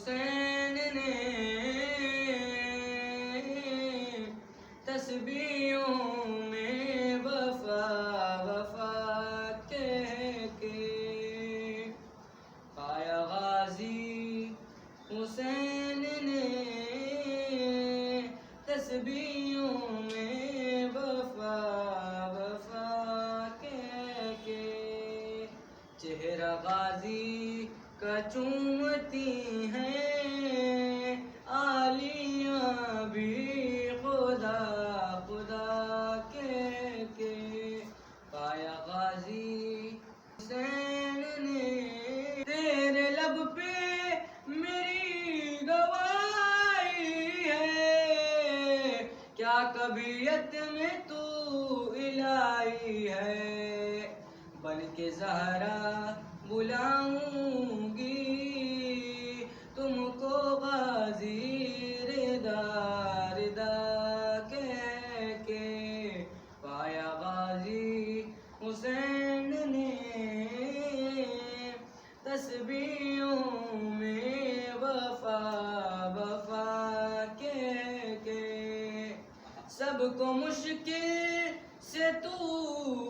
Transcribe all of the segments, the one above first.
حسین نے تسبیحوں میں وفا وفا کہہ کے پایا غازی حسین نے تسبیحوں میں وفا وفا کہہ کے چہرہ غازی کا چومتی ہیں آلیاں بھی خدا خدا کہہ کے پایا غازی حسین نے تیرے لب پہ میری گواہی ہے کیا کبیت میں تو الہی ہے بن کے زہرا بلاؤں گی تم کو غازی رضا رضا کہہ کے پایا غازی حسین نے تسبیحوں میں وفا وفا کہہ کے سب کو مشکل سے تو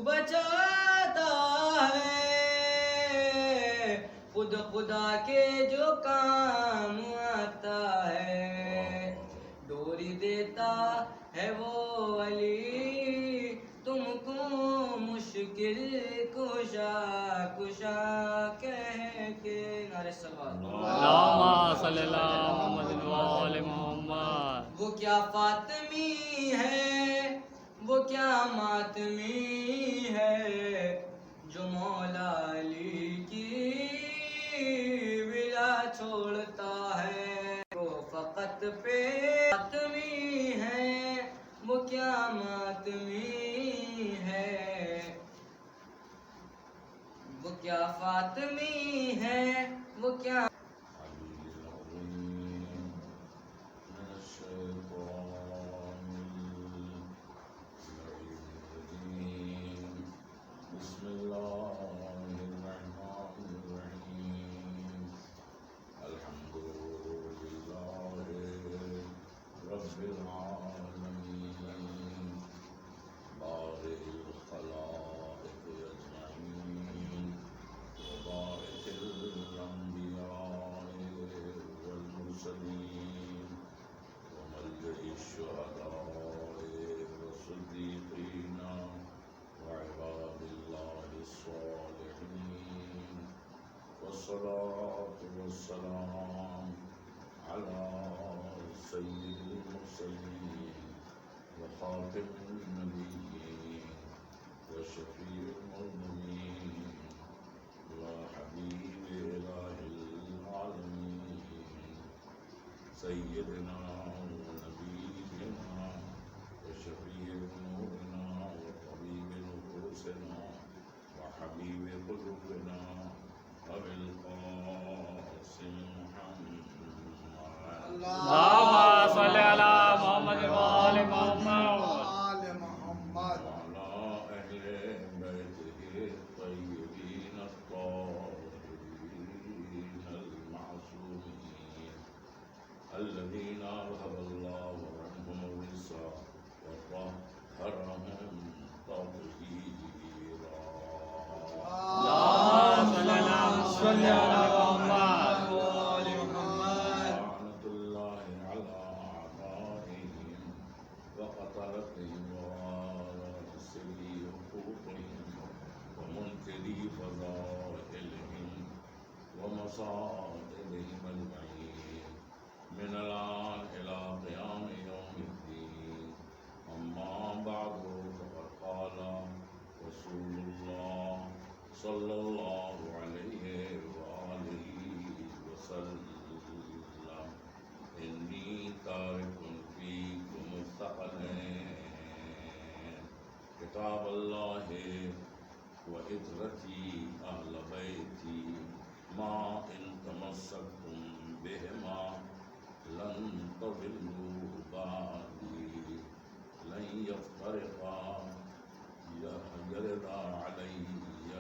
بچاتا ہے خود خدا کے جو کام آتا ہے ڈوری دیتا ہے وہ علی تم کو مشکل کشا کشا کہہ کے نعرہ صلوات اللہم صلی اللہ محمد وآل محمد وہ کیا فاطمی ہے وہ کیا ماتمی ہے جو مولا علی کی ولا چھوڑتا ہے وہ فقط پہ ماتمی ہے وہ کیا ماتمی ہے وہ کیا فاطمی ہے وہ کیا بسم الله الرحمن الرحيم الحمد لله رب العالمين بارئ الخلائق أجمعين وبارئ الأنبياء والمرسلين وملجأ الشهداء والصديقين وعباد الله الصالحين والصلاة والسلام على سيد المرسلين وخاتم النبيين وشفيع المؤمنين وحبيب إله العالمين سيدنا ونبينا وشفيع ذنوبنا وطبيب نفوسنا وحبيب قلوبنا أبي القاسم محمد اللہم صلی اللہ محمد وآل محمد وعلى أهل بيته الطيبين الطاهرين المعصومين الذين أذهب الله عنهم الرجس وطهرهم تطهيرا اللہم صلی اللہ محمد لعنة الله على أعدائهم وقتلتهم ووارثي حقوقهم ومنكري فضائلهم ومصائبهم أجمعين من الآن إلى قيام يوم الدين أما بعد فقد قال رسول الله صلى الله عليه وآله وسلم إني تارك فيكم الثقلين كتاب الله وإترتي أهل بيتي ما إن تمسكتم بهما لن تضلوا بعدي لن يفترقا يرد علي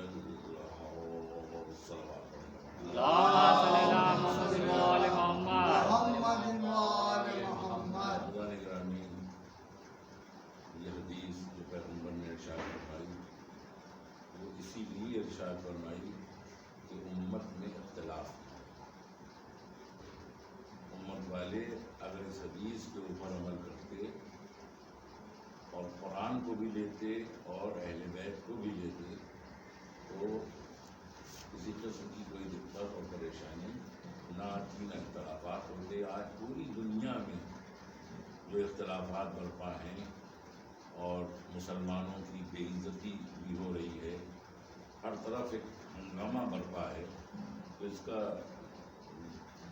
الحوض صلوات اللہم صلی اللہ محمد وآل محمد ارشاد فرمائی کہ امت میں اختلاف ہے، امت والے اگر اس حدیث کے اوپر عمل کرتے اور قرآن کو بھی لیتے اور اہل بیت کو بھی لیتے تو کسی قسم کی کوئی دقت اور پریشانی نہ آتی، نہ اختلافات ہوتے۔ آج پوری دنیا میں جو اختلافات برپا ہیں اور مسلمانوں کی بے عزتی بھی ہو رہی ہے، ہر طرف ایک ہنگامہ برپا ہے، تو اس کا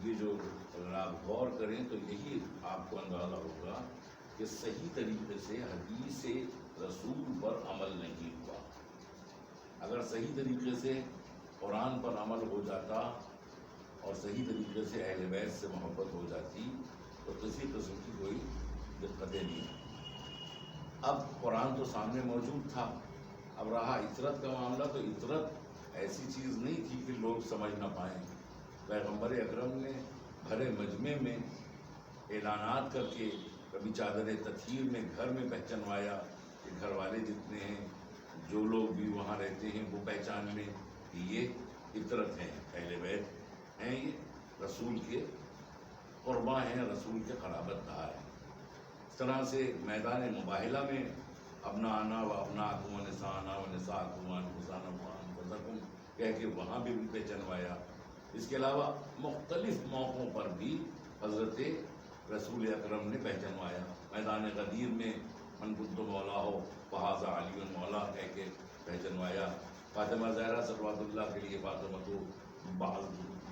یہ جو اگر آپ غور کریں تو یہی آپ کو اندازہ ہوگا کہ صحیح طریقے سے حدیث رسول پر عمل نہیں ہوا۔ اگر صحیح طریقے سے قرآن پر عمل ہو جاتا اور صحیح طریقے سے اہل بیت سے محبت ہو جاتی تو کسی قسم کی کوئی دقتیں نہیں۔ اب قرآن تو سامنے موجود تھا، اب رہا اطرت کا معاملہ، تو اطرت ایسی چیز نہیں تھی کہ لوگ سمجھ نہ پائیں۔ پیغمبر اکرم نے بھرے مجمع میں اعلانات کر کے کبھی چادر تطہیر میں گھر میں پہچانوایا کہ گھر والے جتنے ہیں، جو لوگ بھی وہاں رہتے ہیں وہ پہچان لیں کہ یہ اطرت ہیں، اہل بیت ہیں، یہ رسول کے قربا ہیں، رسول کے قرابت دار ہیں۔ اس طرح سے میدان مباہلہ میں ابناءنا و ابناءکم و نساءنا و نساءکم و انفسنا و انفسکم کہہ کے وہاں بھی پہچانوایا۔ اس کے علاوہ مختلف موقعوں پر بھی حضرت رسول اکرم نے پہچانوایا۔ میدان غدیر میں من کنت مولا ہو فہذا علی مولا کہہ کے پہچانوایا۔ فاطمہ زہرا صلوات اللہ کے لیے فاطمہ تو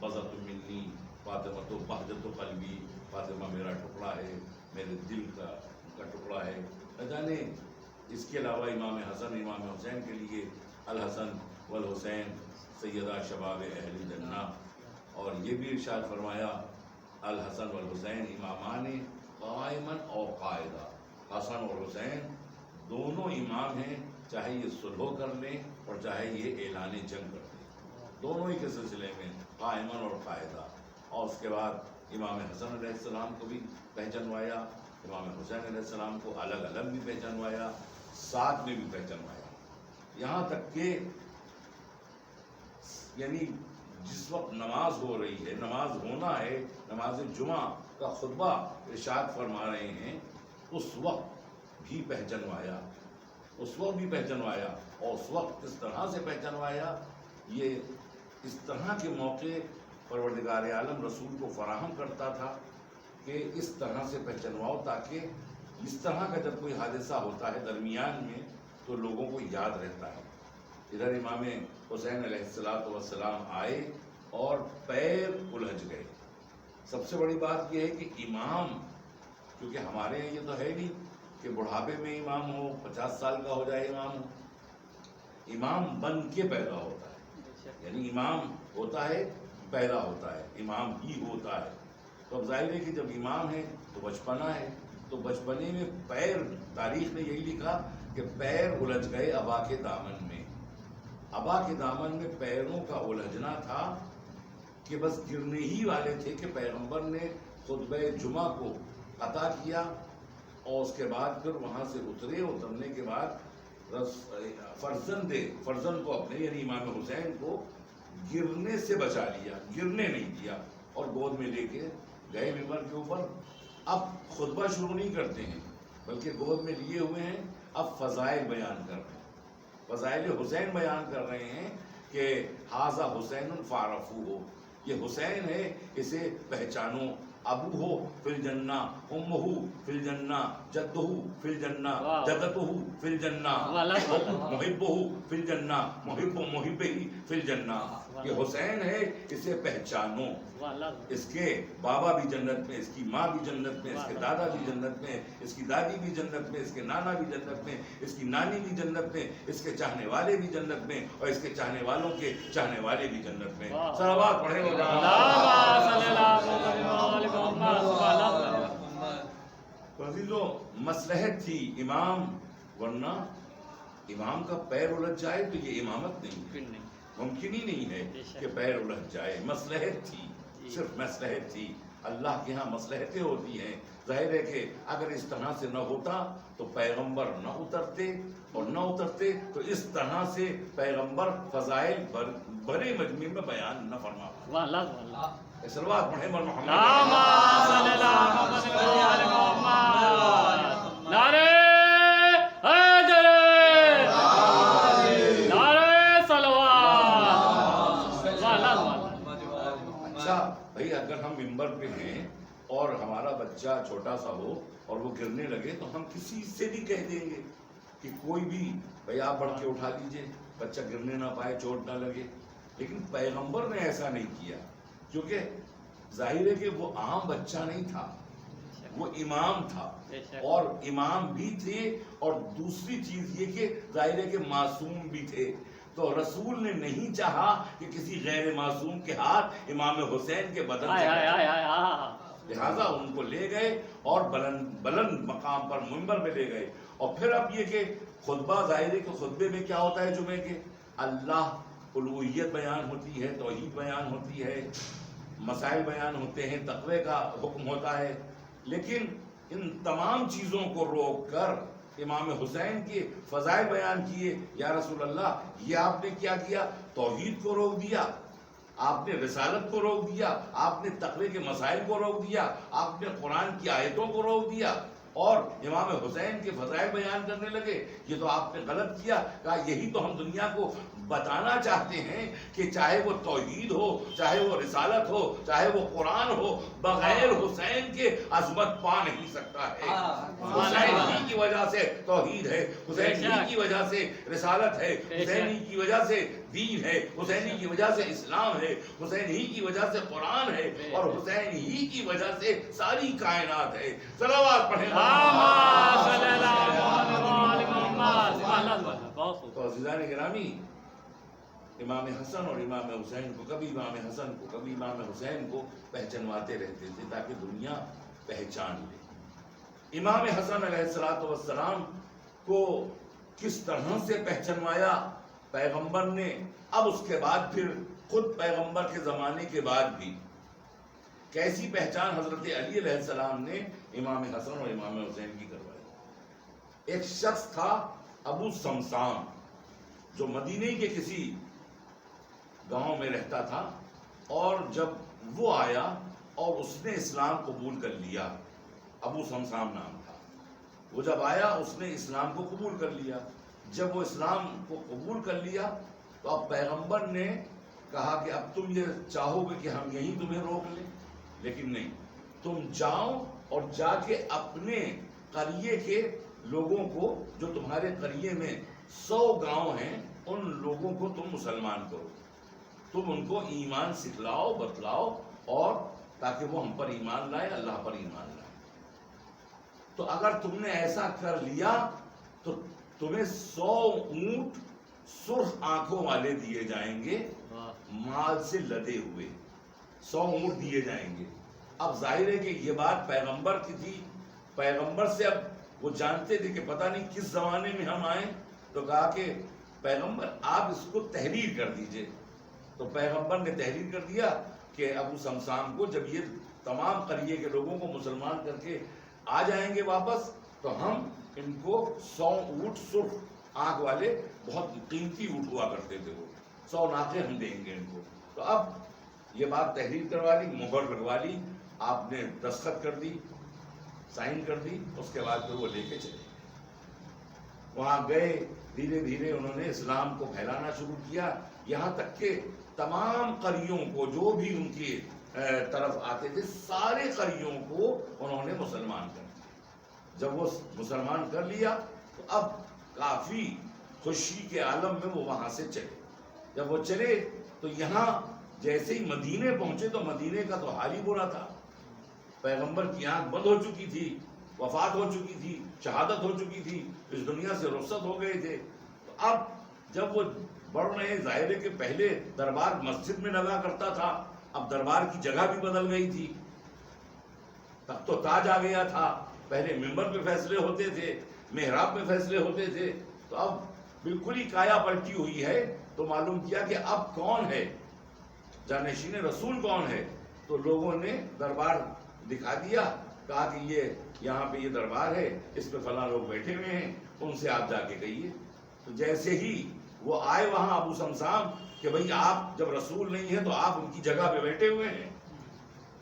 بضعۃ منی، فاطمہ تو بہجۃ قلبی، فاطمہ میرا ٹکڑا ہے، میرے دل کا ٹکڑا ہے، نہ جانے۔ اس کے علاوہ امام حسن امام حسین کے لیے الحسن والحسین سیدہ شباب اہل جنہ، اور یہ بھی ارشاد فرمایا الحسن والحسین امامان قائما او قائدہ، حسن اور حسین دونوں امام ہیں، چاہے یہ صلح کر لیں اور چاہے یہ اعلان جنگ کر لیں، دونوں ہی کے سلسلے میں قائما اور قائدہ۔ اور اس کے بعد امام حسن علیہ السلام کو بھی پہچانوایا، امام حسین علیہ السلام کو الگ الگ بھی پہچانوایا، ساتھ میں بھی پہچانوایا، یہاں تک کہ یعنی جس وقت نماز ہو رہی ہے، نماز ہونا ہے، نماز جمعہ کا خطبہ ارشاد فرما رہے ہیں، اس وقت بھی پہچانوایا، اس وقت بھی پہچانوایا۔ اور اس وقت کس طرح سے پہچانوایا، یہ اس طرح کے موقع پروردگار عالم رسول کو فراہم کرتا تھا کہ اس طرح سے پہچانواؤ، تاکہ اس طرح کا جب کوئی حادثہ ہوتا ہے درمیان میں تو لوگوں کو یاد رہتا ہے۔ ادھر امام حسین علیہ السلام آئے اور پیر الجھ گئے۔ سب سے بڑی بات یہ ہے کہ امام، کیونکہ ہمارے یہاں یہ تو ہے نہیں کہ بڑھاپے میں امام ہو، 50 سال کا ہو جائے امام ہو، امام بن کے پیدا ہوتا ہے، یعنی امام ہوتا ہے پیدا ہوتا ہے، امام ہی ہوتا ہے۔ تو اب ظاہر ہے کہ جب امام ہے تو بچپنا ہے، تو بچپنے میں پیر، تاریخ نے یہی لکھا کہ پیر الجھ گئے ابا کے دامن میں۔ ابا کے دامن میں پیروں کا الجھنا تھا کہ بس گرنے ہی والے تھے کہ پیغمبر نے خطبہ جمعہ کو عطا کیا، اور اس کے بعد پھر وہاں سے اترنے کے بعد فرزند کو اپنے یعنی امام حسین کو گرنے سے بچا لیا، گرنے نہیں دیا، اور گود میں لے کے گئے ممبر کے اوپر۔ اب خطبہ شروع نہیں کرتے ہیں بلکہ گود میں لیے ہوئے ہیں، اب فضائل بیان کر رہے ہیں، فضائل حسین بیان کر رہے ہیں کہ ھذا حسین فعرفوہ، یہ حسین ہے، اسے پہچانو، ابو ہو فی الجنہ، امہ فی الجنہ، جدہ فی الجنہ، جدتہ فی الجنہ، محبہ فی الجنہ، محبہ فی الجنہ۔ یہ حسین ہے، اسے پہچانو، اس کے بابا بھی جنت میں، اس کی ماں بھی جنت میں، اس کے دادا بھی جنت میں، اس کی دادی بھی جنت میں، اس کے نانا بھی جنت میں، اس کی نانی بھی جنت میں، اس کے چاہنے والے بھی جنت میں، اور اس کے چاہنے والوں کے چاہنے والے بھی جنت میں۔ صلوات پڑھیں گے عزیزو، مصلحت تھی امام، ورنہ امام کا پیر الجھ جائے تو یہ امامت نہیں، ممکن ہی نہیں ہے کہ پیر الجھ جائے۔ مصلحت تھی، صرف مصلحت تھی۔ اللہ کے ہاں مصلحتیں ہوتی ہیں. ظاہر ہے کہ اگر اس طرح سے نہ ہوتا تو پیغمبر نہ اترتے، اور نہ اترتے تو اس طرح سے پیغمبر فضائل بڑے مجمع میں بیان نہ فرما. سلوات پڑھیں بر محمد. نعرے حیدر، نعرے صلوات. اچھا بھائی، اگر ہم ممبر پہ ہیں اور ہمارا بچہ چھوٹا سا ہو اور وہ گرنے لگے تو ہم کسی سے بھی کہہ دیں گے کہ کوئی بھی بھائی آپ بڑھ کے اٹھا لیجئے، بچہ گرنے نہ پائے، چوٹ نہ لگے. لیکن پیغمبر نے ایسا نہیں کیا، کیونکہ ظاہر ہے کہ وہ عام بچہ نہیں تھا، وہ امام تھا، اور امام بھی تھے، اور دوسری چیز یہ کہ ظاہر ہے کہ معصوم بھی تھے. تو رسول نے نہیں چاہا کہ کسی غیر معصوم کے ہاتھ امام حسین کے بدن سے، لہذا ان کو لے گئے اور بلند مقام پر منبر میں لے گئے. اور پھر اب یہ کہ خطبہ، ظاہر ہے کہ خطبے میں کیا ہوتا ہے جمعے کے؟ اللہ الوہیت بیان ہوتی ہے، توحید بیان ہوتی ہے، مسائل بیان ہوتے ہیں، تقوی کا حکم ہوتا ہے. لیکن ان تمام چیزوں کو روک کر امام حسین کے فضائل بیان کیے. یا رسول اللہ، یہ آپ نے کیا کیا؟ توحید کو روک دیا، آپ نے رسالت کو روک دیا، آپ نے تقوی کے مسائل کو روک دیا، آپ نے قرآن کی آیتوں کو روک دیا، اور امام حسین کے فضائل بیان کرنے لگے. یہ تو آپ نے غلط کیا. کہا یہی تو ہم دنیا کو بتانا چاہتے ہیں کہ چاہے وہ توحید ہو، چاہے وہ رسالت ہو، چاہے وہ قرآن ہو، بغیر حسین کے عظمت پا نہیں سکتا ہے. حسین ہی کی وجہ سے توحید ہے، حسین ہی کی وجہ سے رسالت ہے، حسین ہی کی وجہ سے دین ہے، حسین ہی کی وجہ سے اسلام ہے، حسین ہی کی وجہ سے قرآن ہے، اور حسین ہی کی وجہ سے ساری کائنات ہے. صلوات پڑھیں. تو عزیزان گرامی، امام حسن اور امام حسین کو، کبھی امام حسن کو کبھی امام حسین کو پہچنواتے رہتے تھے تاکہ دنیا پہچان لے. امام حسن علیہ السلام کو کس طرح سے پہچنوایا پیغمبر نے؟ اب اس کے بعد پھر خود پیغمبر کے زمانے کے بعد بھی کیسی پہچان حضرت علی علیہ السلام نے امام حسن اور امام حسین کی کروائی. ایک شخص تھا ابو سمسام، جو مدینے کے کسی گاؤں میں رہتا تھا، اور جب وہ آیا اور اس نے اسلام قبول کر لیا، ابو سمسام نام تھا، وہ جب آیا اس نے اسلام کو قبول کر لیا. جب وہ اسلام کو قبول کر لیا تو اب پیغمبر نے کہا کہ اب تم یہ چاہو گے کہ ہم یہیں تمہیں روک لیں، لیکن نہیں، تم جاؤ اور جا کے اپنے قریے کے لوگوں کو، جو تمہارے قریے میں 100 گاؤں ہیں، ان لوگوں کو تم مسلمان کرو، تم ان کو ایمان سکھلاؤ، بتلاؤ، اور تاکہ وہ ہم پر ایمان لائے، اللہ پر ایمان لائے. تو اگر تم نے ایسا کر لیا تو تمہیں 100 اونٹ سرخ آنکھوں والے دیے جائیں گے، مال سے لدے ہوئے 100 اونٹ دیے جائیں گے. اب ظاہر ہے کہ یہ بات پیغمبر کی تھی، پیغمبر سے اب وہ جانتے تھے کہ پتہ نہیں کس زمانے میں ہم آئیں. تو کہا کہ پیغمبر آپ اس کو تحریر کر دیجئے. تو پیغمبر نے تحریر کر دیا کہ ابو سمسام کو جب یہ تمام قریے کے لوگوں کو مسلمان کر کے آ جائیں گے واپس تو ہم ان کو 100 اونٹ سرخ آنکھ والے، بہت قیمتی اونٹ ہوا کرتے تھے وہ، 100 ناقے ہم دیں گے ان کو. تو اب یہ بات تحریر کروا لی، مہر لگوا لی، آپ نے دستخط کر دی، سائن کر دی. اس کے بعد پھر وہ لے کے چلے وہاں گئے. دھیرے دھیرے انہوں نے اسلام کو پھیلانا شروع کیا، یہاں تک کہ تمام قریوں کو جو بھی ان کی طرف آتے تھے، سارے قریوں کو انہوں نے مسلمان کر دیا. جب وہ مسلمان کر لیا تو اب کافی خوشی کے عالم میں وہ وہاں سے چلے. جب وہ چلے تو یہاں جیسے ہی مدینے پہنچے تو مدینے کا تو حال ہی برا تھا. پیغمبر کی آنکھ بند ہو چکی تھی، وفات ہو چکی تھی، شہادت ہو چکی تھی، اس دنیا سے رخصت ہو گئے تھے. تو اب جب وہ بڑھ رہے، ظاہر ہے کہ پہلے دربار مسجد میں لگا کرتا تھا، اب دربار کی جگہ بھی بدل گئی تھی، تخت و تاج آ گیا تھا. پہلے منبر پہ فیصلے ہوتے تھے، محراب میں فیصلے ہوتے تھے، تو اب بالکل ہی کایا پلٹی ہوئی ہے. تو معلوم کیا کہ اب کون ہے جانشین رسول، کون ہے. تو لوگوں نے دربار دکھا دیا، کہا کہ یہ یہاں پہ یہ دربار ہے، اس پہ فلاں لوگ بیٹھے ہوئے ہیں، ان سے آپ جا کے کہیے۔ تو جیسے ہی وہ آئے وہاں ابو سمسام کہ بھئی آپ جب رسول نہیں ہیں تو آپ ان کی جگہ پہ بیٹھے ہوئے ہیں،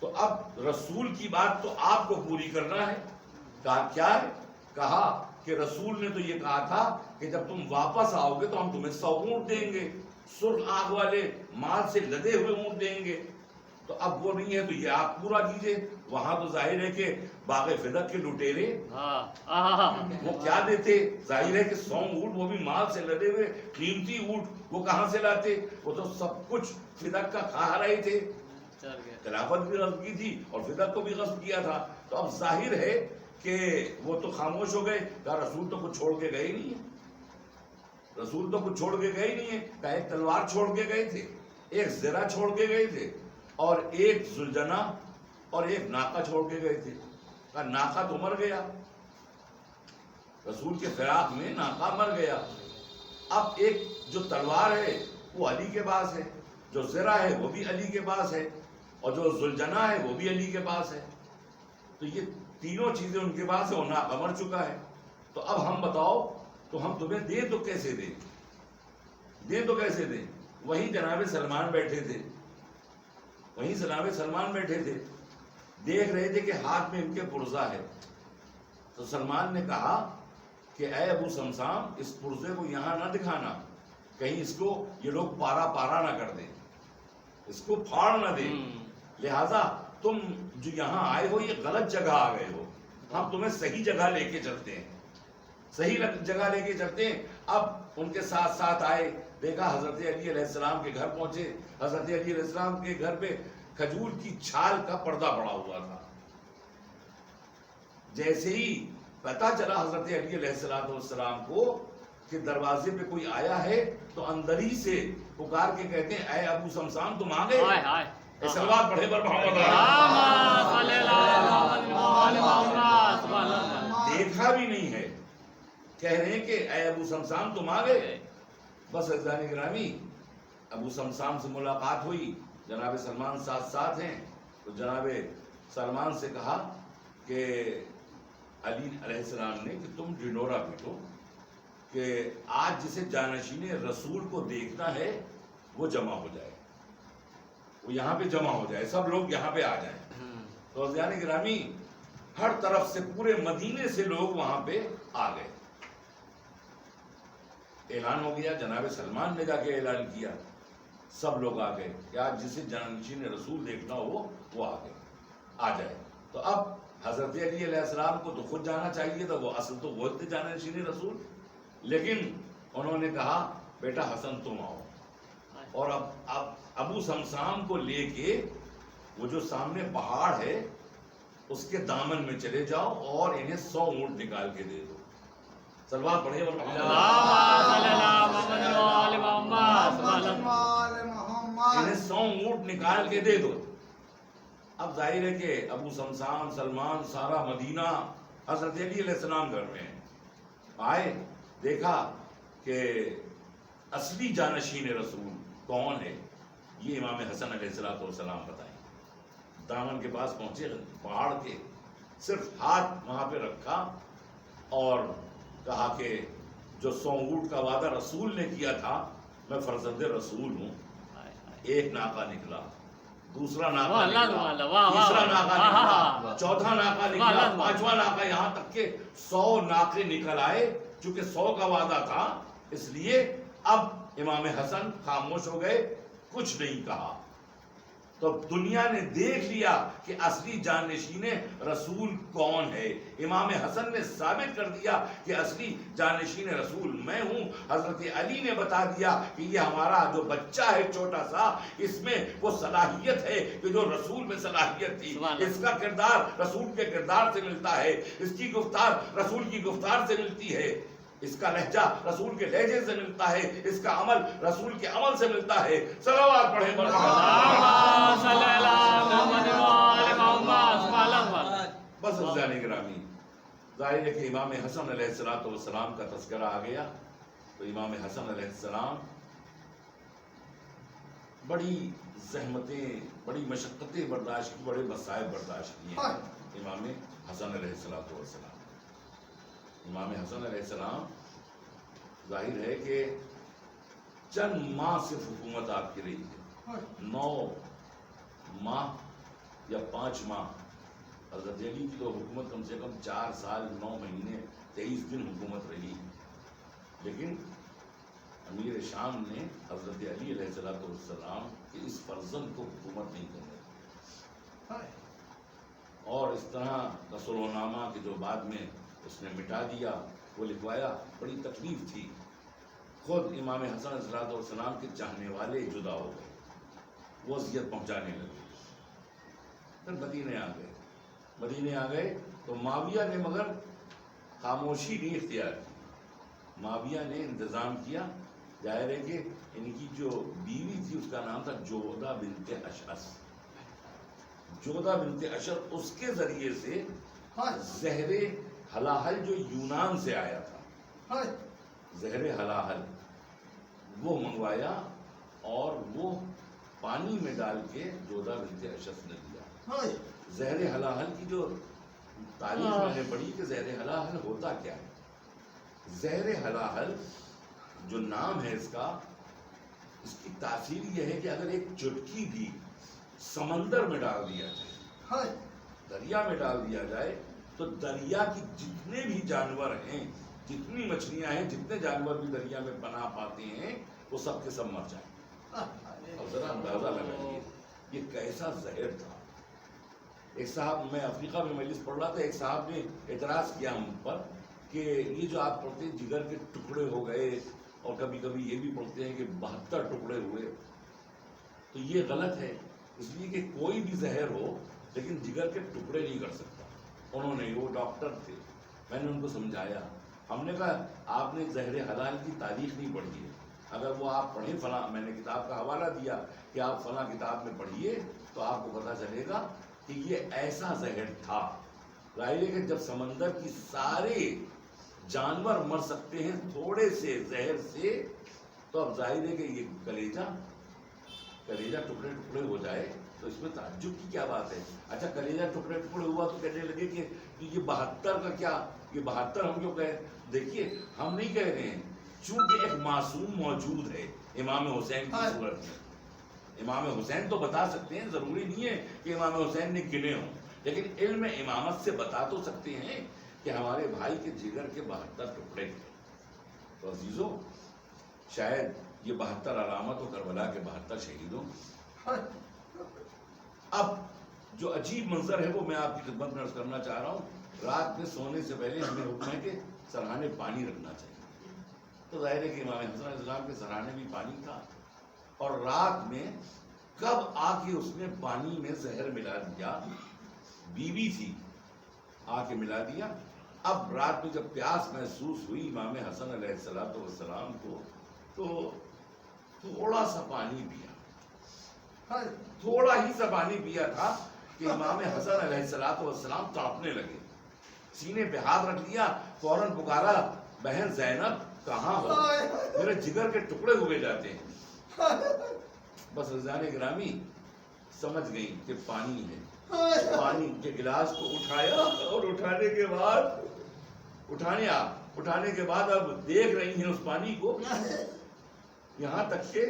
تو اب رسول کی بات تو آپ کو پوری کرنا ہے۔ کہا کیا ہے؟ کہا کہ رسول نے تو یہ کہا تھا کہ جب تم واپس آؤ گے تو ہم تمہیں 100 اونٹ دیں گے، سرخ آنکھ والے مال سے لدے ہوئے اونٹ دیں گے، تو اب وہ نہیں ہے تو یہ آپ پورا کیجئے۔ وہاں تو ظاہر ہے کہ باغ فدق کے لٹیرے وہ کیا دیتے؟ ظاہر ہے کہ 100 اونٹ، وہ بھی مال سے لدے ہوئے قیمتی اونٹ، وہ کہاں سے لاتے؟ وہ تو سب کچھ فدق کا کھا رہے تھے، خلافت بھی غصب کی تھی اور فدق کو بھی غصب کیا تھا۔ تو اب ظاہر ہے کہ وہ تو خاموش ہو گئے، کہا رسول تو کچھ چھوڑ کے گئے ہی نہیں ہے، رسول تو کچھ چھوڑ کے گئے ہی نہیں ہے۔ کہا ایک تلوار چھوڑ کے گئے تھے، ایک زرہ چھوڑ کے گئے تھے، اور ایک ذوالجناح اور ایک ناقہ چھوڑ کے گئے تھے۔ کہا ناقہ تو مر گیا، رسول کے فراق میں ناقہ مر گیا، اب ایک جو تلوار ہے وہ علی کے پاس ہے، جو زرہ ہے وہ بھی علی کے پاس ہے، اور جو ذوالجناح ہے وہ بھی علی کے پاس ہے، تو یہ تینوں چیزیں ان کے پاس ہے، اور ناقہ مر چکا ہے۔ تو اب ہم بتاؤ تو ہم تمہیں دیں تو کیسے دیں؟ دیں تو کیسے دیں؟ وہیں جناب سلمان بیٹھے تھے، وہیں جناب سلمان بیٹھے تھے، دیکھ رہے تھے کہ ہاتھ میں ان کے پرزہ ہے۔ تو سلمان نے کہا کہ اے ابو سمسام، اس پرزے کو یہاں نہ دکھانا، کہیں اس کو یہ لوگ پارا پارا نہ کر دیں، اس کو پھاڑ نہ دیں، لہذا تم جو یہاں آئے ہو یہ غلط جگہ آ گئے ہو، ہم تمہیں صحیح جگہ لے کے چلتے ہیں، صحیح جگہ لے کے چلتے ہیں۔ اب ان کے ساتھ ساتھ آئے، دیکھا حضرت علی علیہ السلام کے گھر پہنچے، حضرت علی علیہ السلام کے گھر پہ کھجور کی چھال کا پردہ پڑا ہوا تھا۔ جیسے ہی پتا چلا حضرت علی علیہ السلام کو کہ دروازے پہ کوئی آیا ہے، تو اندر ہی سے پکار کے کہتے ہیں اے ابو سمسام تم آ گئے؟ سلوات پڑھے پر محمد دیکھا بھی نہیں ہے، کہہ رہے ہیں کہ اے ابو سمسام تم آ گئے۔ بس عزیزان گرامی، ابو سمسام سے ملاقات ہوئی، جناب سلمان ساتھ ساتھ ہیں، تو جناب سلمان سے کہا کہ علی علیہ السلام نے کہ تم ڈنڈورا پیٹو کہ آج جسے جانشین رسول کو دیکھنا ہے وہ جمع ہو جائے، وہ یہاں پہ جمع ہو جائے، سب لوگ یہاں پہ آ جائیں۔ تو عزیزان گرامی، ہر طرف سے پورے مدینے سے لوگ وہاں پہ آ گئے، اعلان ہو گیا، جناب سلمان نے جا کے اعلان کیا، سب لوگ آ گئے کہ آج جسے جانشین رسول دیکھنا ہو وہ آ جائے۔ تو اب حضرت علی علیہ السلام کو تو خود جانا چاہیے تھا، وہ اصل تو وہ تھے جانشین رسول، لیکن انہوں نے کہا بیٹا حسن تم آؤ، اور اب ابو سمسام کو لے کے وہ جو سامنے پہاڑ ہے اس کے دامن میں چلے جاؤ اور انہیں 100 اونٹ نکال کے دے دو۔ سلوات پڑھے اور انہیں 100 اونٹ نکال کے دے دو۔ اب ظاہر ہے کہ ابو سمسام، سلمان، سارا مدینہ حضرت علی علیہ السلام گھر میں ہیں، آئے، دیکھا کہ اصلی جانشین رسول کون ہے، یہ امام حسن علیہ السلام بتائیں۔ دامن کے پاس پہنچے، پہاڑ کے صرف ہاتھ وہاں پہ رکھا اور کہا کہ جو 100 اونٹ کا وعدہ رسول نے کیا تھا، میں فرزند رسول ہوں۔ ایک ناقہ نکلا، دوسرا ناقہ نکلا، تیسرا ناقہ نکلا، چوتھا ناقہ نکلا، پانچواں ناقہ، یہاں تک کہ 100 ناقے نکل آئے۔ چونکہ 100 کا وعدہ تھا، اس لیے اب امام حسن خاموش ہو گئے، کچھ نہیں کہا۔ تو دنیا نے دیکھ لیا کہ اصلی جانشین رسول کون ہے۔ امام حسن نے ثابت کر دیا کہ اصلی جانشین رسول میں ہوں۔ حضرت علی نے بتا دیا کہ یہ ہمارا جو بچہ ہے چھوٹا سا، اس میں وہ صلاحیت ہے کہ جو رسول میں صلاحیت تھی، اس کا کردار رسول کے کردار سے ملتا ہے، اس کی گفتار رسول کی گفتار سے ملتی ہے، اس کا لہجہ رسول کے لہجے سے ملتا ہے، اس کا عمل رسول کے عمل سے ملتا ہے۔ صلوات پڑھیں بس عزیزان گرامی، ظاہر ہے کہ امام حسن علیہ السلام کا تذکرہ آ گیا، تو امام حسن علیہ السلام بڑی زحمتیں، بڑی مشقتیں برداشت کی، بڑے مصائب برداشت کیے ہیں امام حسن علیہ السلام۔ امام حسن علیہ السلام ظاہر ہے کہ چند ماہ صرف حکومت آپ کی رہی ہے، 9 ماہ یا 5 ماہ۔ حضرت علی کی تو حکومت کم سے کم 4 سال 9 مہینے 23 دن حکومت رہی، لیکن امیر شام نے حضرت علی علیہ السلام کے اس فرزند کو حکومت نہیں کرنے، اور اس طرح رسول نامہ کے جو بعد میں اس نے مٹا دیا، وہ لکھوایا، بڑی تکلیف تھی۔ خود امام حسن علیہ السلام کے چاہنے والے جدا ہو گئے، وہ اذیت پہنچانے لگے، پھر مدینے آ گئے تو معاویہ نے مگر خاموشی نہیں اختیار کی، معاویہ نے انتظام کیا۔ ظاہر ہے کہ ان کی جو بیوی تھی اس کا نام تھا جودہ بنت اشعث، جودہ بنت اشعث، اس کے ذریعے سے زہر حلاحل جو یونان سے آیا تھا، زہر حلاحل وہ منگوایا اور وہ پانی میں ڈال کے جودہ بنت اشعث نے دیا۔ زہر حلاحل کی جو تعریف میں نے پڑھی کہ زہر حلاحل ہوتا کیا ہے، زہر حلاحل جو نام ہے اس کا، اس کی تاثیر یہ ہے کہ اگر ایک چٹکی بھی سمندر میں ڈال دیا جائے، دریا میں ڈال دیا جائے، تو دریا کی جتنے بھی جانور ہیں، جتنی مچھلیاں ہیں، جتنے جانور بھی دریا میں پناہ پاتے ہیں، وہ سب کے سب مر جائیں۔ اب ذرا اندازہ لگائیے یہ کیسا زہر تھا۔ ایک صاحب، میں افریقہ میں مجلس پڑھ رہا تھا، ایک صاحب نے اعتراض کیا ہم پر کہ یہ جو آپ پڑھتے ہیں جگر کے ٹکڑے ہو گئے، اور کبھی کبھی یہ بھی پڑھتے ہیں کہ 72 ٹکڑے ہوئے، تو یہ غلط ہے، اس لیے کہ کوئی بھی زہر ہو لیکن جگر کے ٹکڑے نہیں کر سکتا۔ انہوں نے، وہ ڈاکٹر تھے، میں نے ان کو سمجھایا، ہم نے کہا آپ نے زہر حلال کی تاریخ نہیں پڑھی ہے، اگر وہ آپ پڑھیں فلاں، میں نے کتاب کا حوالہ دیا کہ آپ فلاں کتاب میں پڑھیے تو آپ کو پتہ چلے گا کہ یہ ایسا زہر تھا۔ ظاہر ہے کہ جب سمندر کی سارے جانور مر سکتے ہیں تھوڑے سے زہر سے، تو اب ظاہر ہے کہ یہ کلیجہ ٹکڑے ٹکڑے ہو جائے تو اس میں تعجب کی کیا بات ہے۔ اچھا کلیجہ ٹکڑے ٹکڑے ہوا تو کہنے لگے کہ یہ 72 کا کیا، یہ 72 ہم کیوں کہیں؟ دیکھیے ہم نہیں کہہ رہے ہیں، چونکہ ایک معصوم موجود ہے امام حسین کی صورت میں، امام حسین تو بتا سکتے ہیں، ضروری نہیں ہے کہ امام حسین نے گنے ہوں، لیکن علم امامت سے بتا تو سکتے ہیں کہ ہمارے بھائی کے جگر کے 72 ٹکڑے تھے۔ تو عزیزوں، شاید یہ 72 علامت و کربلا کے 72 شہیدوں۔ اب جو عجیب منظر ہے وہ میں آپ کی خدمت میں عرض کرنا چاہ رہا ہوں۔ رات میں سونے سے پہلے ہمیں حکم ہے کہ سرہانے پانی رکھنا چاہیے، تو ظاہر ہے کہ امام حسن علیہ السلام کے سرہانے بھی پانی تھا، اور رات میں کب آ کے اس نے پانی میں زہر ملا دیا، بیوی تھی، آ کے ملا دیا۔ اب رات میں جب پیاس محسوس ہوئی امام حسن علیہ السلام کو، تو تھوڑا سا پانی پیا، تھوڑا ہی سا پانی پیا تھا کہ امام حسن علیہ السلام تڑپنے لگے، سینے پہ ہاتھ رکھ دیا، فوراً پکارا، بہن زینب کہاں ہو، میرے جگر کے ٹکڑے ہوئے جاتے ہیں۔ بس رضوان گرامی سمجھ گئی کہ پانی ہے، پانی کے گلاس کو اٹھایا، اور اٹھانے کے بعد اب دیکھ رہی ہیں اس پانی کو، یہاں تک کہ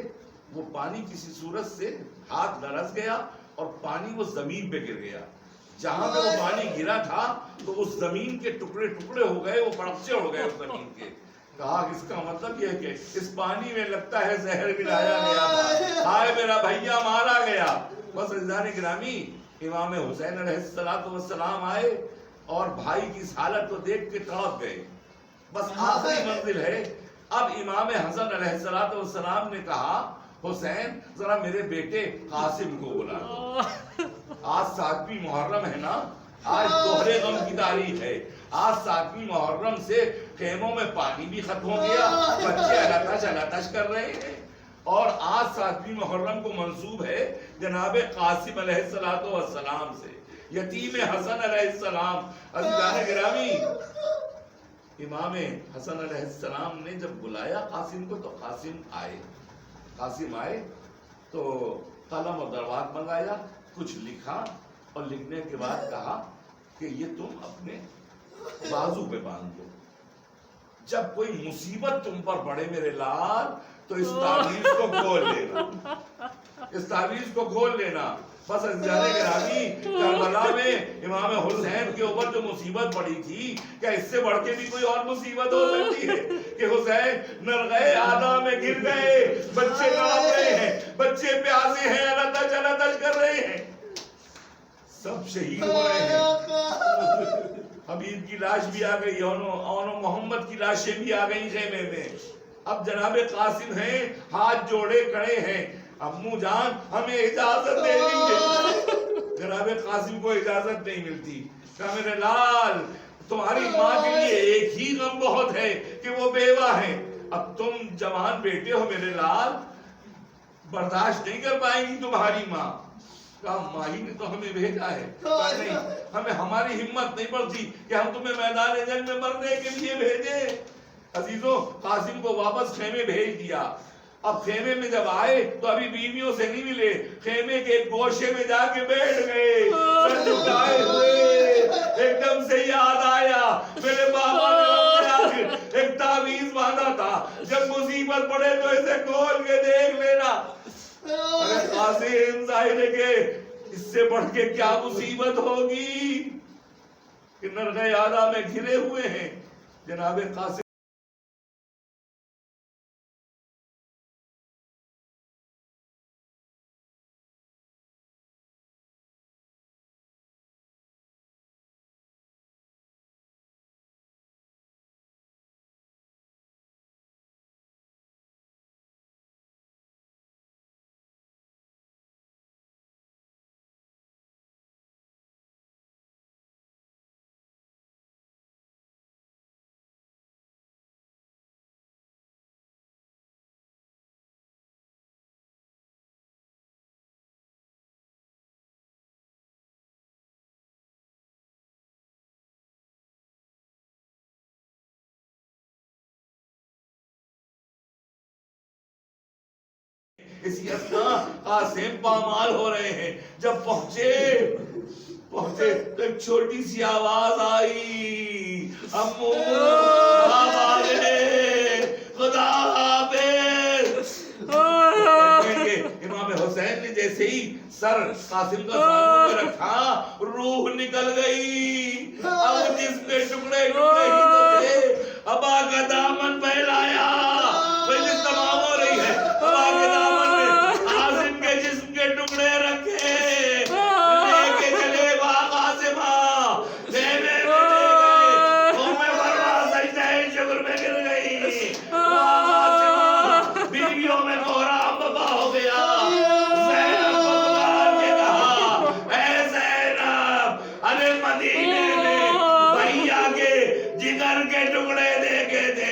وہ پانی کسی صورت سے ہاتھ لرز گیا اور پانی وہ زمین پہ گر گیا، جہاں پہ وہ پانی گرا تھا تو اس زمین کے ٹکڑے ٹکڑے ہو گئے، وہ پڑپچے ہو گئے اس زمین کے۔ کہا اس کا مطلب یہ ہے کہ اس پانی میں لگتا ہے زہر ملایا گیا تھا، ہائے میرا بھیا مارا گیا۔ بس رضوان گرامی امام حسین علیہ السلام آئے اور بھائی کی اس حالت کو دیکھ کے تڑپ گئے۔ بس آخری منزل ہے، اب امام حسن علیہ السلام نے کہا حسین ذرا میرے بیٹے قاسم کو بلا دو، آج 7ویں محرم ہے نا، آج دوہرے غم کی تاریخ ہے، آج 7ویں محرم سے خیموں میں پانی بھی ختم ہو گیا، بچے الاتش کر رہے ہیں، اور آج 7ویں محرم کو منسوب ہے جناب قاسم علیہ السلام سے، یتیم حسن علیہ السلام۔ عزیزان گرامی، امام حسن علیہ السلام نے جب بلایا قاسم کو تو قاسم آئے، تو قلم اور درواز منگایا، کچھ لکھا اور لکھنے کے بعد کہا کہ یہ تم اپنے بازو پہ باندھ دو، جب کوئی مصیبت تم پر پڑے میرے لال تو اس تعویذ کو کھول لینا، اس تعویذ کو کھول لینا۔ بس عزیزان گرامی، کربلا میں امام حسین کے اوپر جو مصیبت پڑی تھی، کیا اس سے بڑھ کے بھی کوئی اور مصیبت ہو سکتی ہے کہ حسین نرغے آدھا میں گر گئے، بچے تڑپ رہے ہیں، بچے پیاسے ہیں، التج التج کر رہے ہیں، سب شہید ہو رہے ہیں۔ حبیب کی لاش بھی آ گئی، اون و محمد کی لاشیں بھی آ گئی خیمے میں۔ اب جناب قاسم ہیں، ہاتھ جوڑے کھڑے ہیں، امو جان ہمیں اجازت دے دیجیے۔ جناب قاسم کو اجازت نہیں ملتی، کہا میرے لال تمہاری ماں کے لیے ایک ہی غم بہت ہے کہ وہ بیوہ ہے، اب تم جوان بیٹے ہو میرے لال، برداشت نہیں کر پائیں گی تمہاری ماں۔ کہا ماہی نے تو ہمیں بھیجا ہے، کہا نہیں، ہمیں ہماری ہمت نہیں پڑتی کہ ہم تمہیں میدان جنگ میں مرنے کے لیے بھیجیں۔ عزیزوں قاسم کو واپس خیمے بھیج دیا۔ اب خیمے میں جب آئے تو ابھی بیویوں سے نہیں ملے، خیمے کے ایک گوشے میں جا کے بیٹھ گئے، سر جھکائے ہوئے۔ ایک دم سے یاد آیا میرے بابا نے ایک تعویذ باندھا تھا، جب مصیبت پڑے تو اسے کھول کے دیکھ لینا۔ ارے قاسم ظاہر ہے کہ اس سے بڑھ کے کیا مصیبت ہوگی کہ نرغے آدھا میں گھرے ہوئے ہیں۔ جناب قاسم اسی اثناء قاسم پامال ہو رہے ہیں۔ جب پہنچے تو ایک چھوٹی سی آواز آئی، امو بابا رے خدا حافظ۔ امام حسین نے جیسے ہی سر قاسم کا سامنے میں رکھا، روح نکل گئی۔ اب جس میں ٹکڑے ٹکڑے ہی تو تھے، ابا کا دامن پھیلایا، مجلس تمام ہو رہی ہے، ابا کے دامن میں قاسم کے جسم کے ٹکڑے رکھے، لے کے چلے با قاسمہ، خیمے میں لے گئے، قوم فرما سجدہ شکر میں گر گئی، با قاسمہ بیویوں میں کوہرام بپا ہو گیا۔ زینب کو پکار کے کہا، اے زینب، ارے مدینے میں بھیا کے جگر کے ٹکڑے دیکھے تھے،